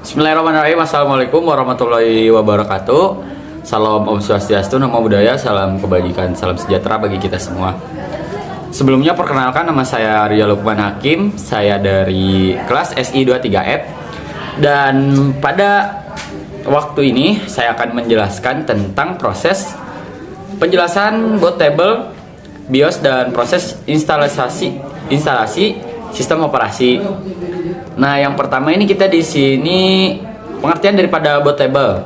Bismillahirrahmanirrahim. Assalamualaikum warahmatullahi wabarakatuh. Salam Om Swastiastu, Namo Buddhaya, salam kebajikan, salam sejahtera bagi kita semua. Sebelumnya perkenalkan, nama saya Ria Lukman Hakim. Saya dari kelas SI 23F. Dan pada waktu ini saya akan menjelaskan tentang proses penjelasan bootable, BIOS, dan proses instalasi sistem operasi. Nah, yang pertama ini kita di sini pengertian daripada bootable.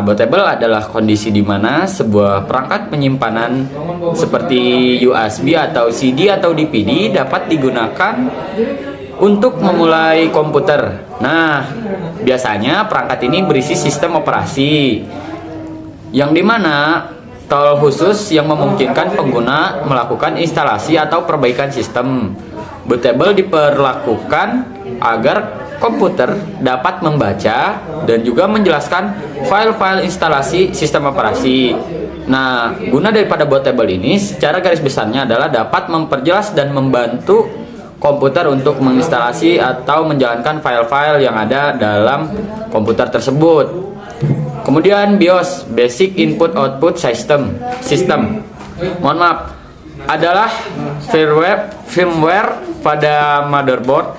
Bootable adalah kondisi di mana sebuah perangkat penyimpanan seperti USB atau CD atau DVD dapat digunakan untuk memulai komputer. Nah, biasanya perangkat ini berisi sistem operasi yang dimana tool khusus yang memungkinkan pengguna melakukan instalasi atau perbaikan sistem. Bootable diperlakukan agar komputer dapat membaca dan juga menjelaskan file-file instalasi sistem operasi. Nah, guna daripada bootable ini secara garis besarnya adalah dapat memperjelas dan membantu komputer untuk menginstalasi atau menjalankan file-file yang ada dalam komputer tersebut. Kemudian BIOS, Basic Input Output System. Mohon maaf, adalah firmware pada motherboard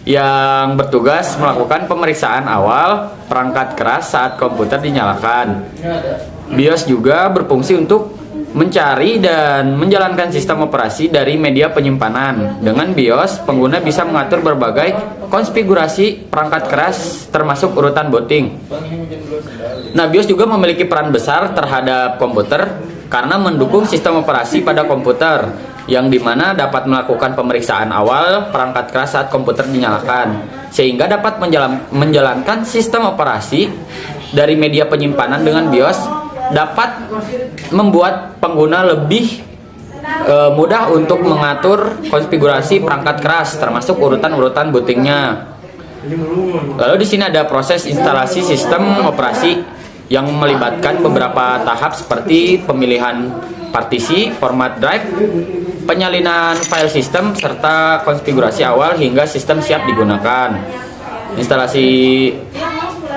yang bertugas melakukan pemeriksaan awal perangkat keras saat komputer dinyalakan. BIOS juga berfungsi untuk mencari dan menjalankan sistem operasi dari media penyimpanan. Dengan BIOS, pengguna bisa mengatur berbagai konfigurasi perangkat keras termasuk urutan booting. Nah, BIOS juga memiliki peran besar terhadap komputer karena mendukung sistem operasi pada komputer, yang dimana dapat melakukan pemeriksaan awal perangkat keras saat komputer dinyalakan, sehingga dapat menjalankan sistem operasi dari media penyimpanan. Dengan BIOS dapat membuat pengguna lebih mudah untuk mengatur konfigurasi perangkat keras termasuk urutan-urutan bootingnya. Lalu di sini ada proses instalasi sistem operasi yang melibatkan beberapa tahap seperti pemilihan partisi, format drive, penyalinan file sistem, serta konfigurasi awal hingga sistem siap digunakan. Instalasi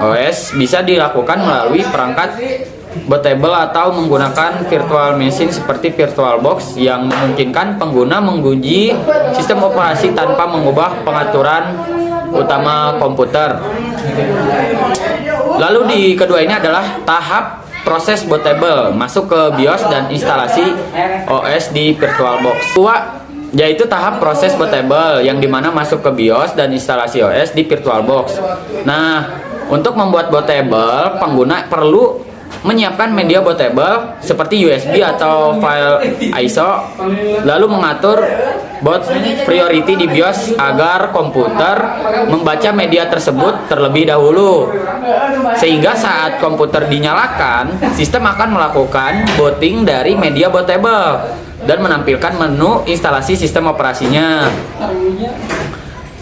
OS bisa dilakukan melalui perangkat bootable atau menggunakan virtual machine seperti VirtualBox yang memungkinkan pengguna menguji sistem operasi tanpa mengubah pengaturan utama komputer. Lalu di kedua ini adalah tahap proses bootable, masuk ke BIOS dan instalasi OS di VirtualBox. Yaitu tahap proses bootable yang dimana masuk ke BIOS dan instalasi OS di VirtualBox. Nah, untuk membuat bootable, pengguna perlu menyiapkan media bootable seperti USB atau file ISO, lalu mengatur boot priority di BIOS agar komputer membaca media tersebut terlebih dahulu, sehingga saat komputer dinyalakan, sistem akan melakukan booting dari media bootable dan menampilkan menu instalasi sistem operasinya.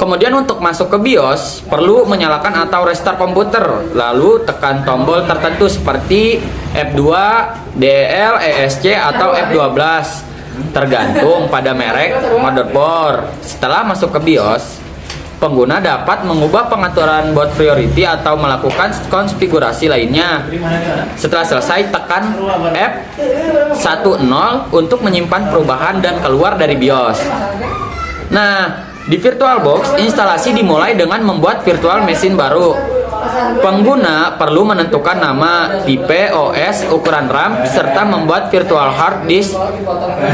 Kemudian untuk masuk ke BIOS, perlu menyalakan atau restart komputer, lalu tekan tombol tertentu seperti F2, DL, ESC, atau F12, tergantung pada merek motherboard. Setelah masuk ke BIOS, pengguna dapat mengubah pengaturan boot priority atau melakukan konfigurasi lainnya. Setelah selesai, tekan F10 untuk menyimpan perubahan dan keluar dari BIOS. Nah, di VirtualBox, instalasi dimulai dengan membuat virtual machine baru. Pengguna perlu menentukan nama, tipe OS, ukuran RAM, serta membuat virtual hard disk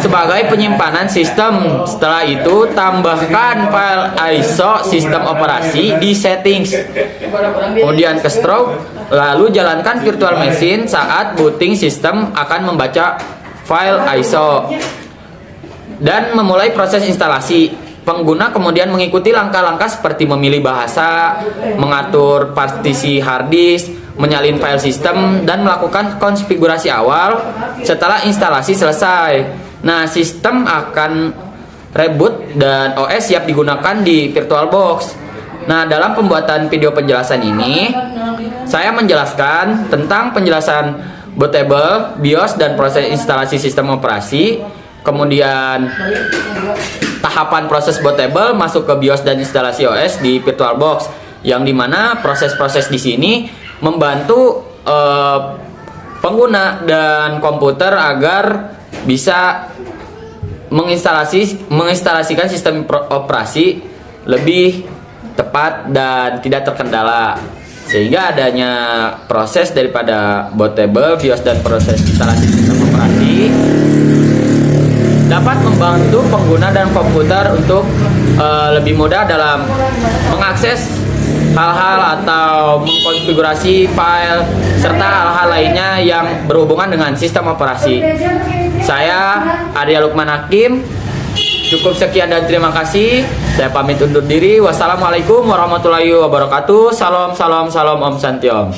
sebagai penyimpanan sistem. Setelah itu, tambahkan file ISO sistem operasi di settings. Kemudian ke stroke, lalu jalankan virtual machine. Saat booting, sistem akan membaca file ISO dan memulai proses instalasi. Pengguna kemudian mengikuti langkah-langkah seperti memilih bahasa, mengatur partisi hard disk, menyalin file sistem, dan melakukan konfigurasi awal. Setelah instalasi selesai, nah, sistem akan reboot dan OS siap digunakan di VirtualBox. Nah, dalam pembuatan video penjelasan ini, saya menjelaskan tentang penjelasan bootable, BIOS, dan proses instalasi sistem operasi. Kemudian tahapan proses bootable masuk ke BIOS dan instalasi OS di VirtualBox. yang dimana proses-proses di sini membantu pengguna dan komputer agar bisa menginstalasikan sistem operasi lebih tepat dan tidak terkendala, sehingga adanya proses daripada bootable BIOS dan proses instalasi sistem operasi dapat membantu pengguna dan komputer untuk lebih mudah dalam mengakses hal-hal atau mengkonfigurasi file serta hal-hal lainnya yang berhubungan dengan sistem operasi. Saya Arya Lukman Hakim. Cukup sekian dan terima kasih. Saya pamit undur diri. Wassalamualaikum warahmatullahi wabarakatuh. Salam, salam, salam, Om Santiom.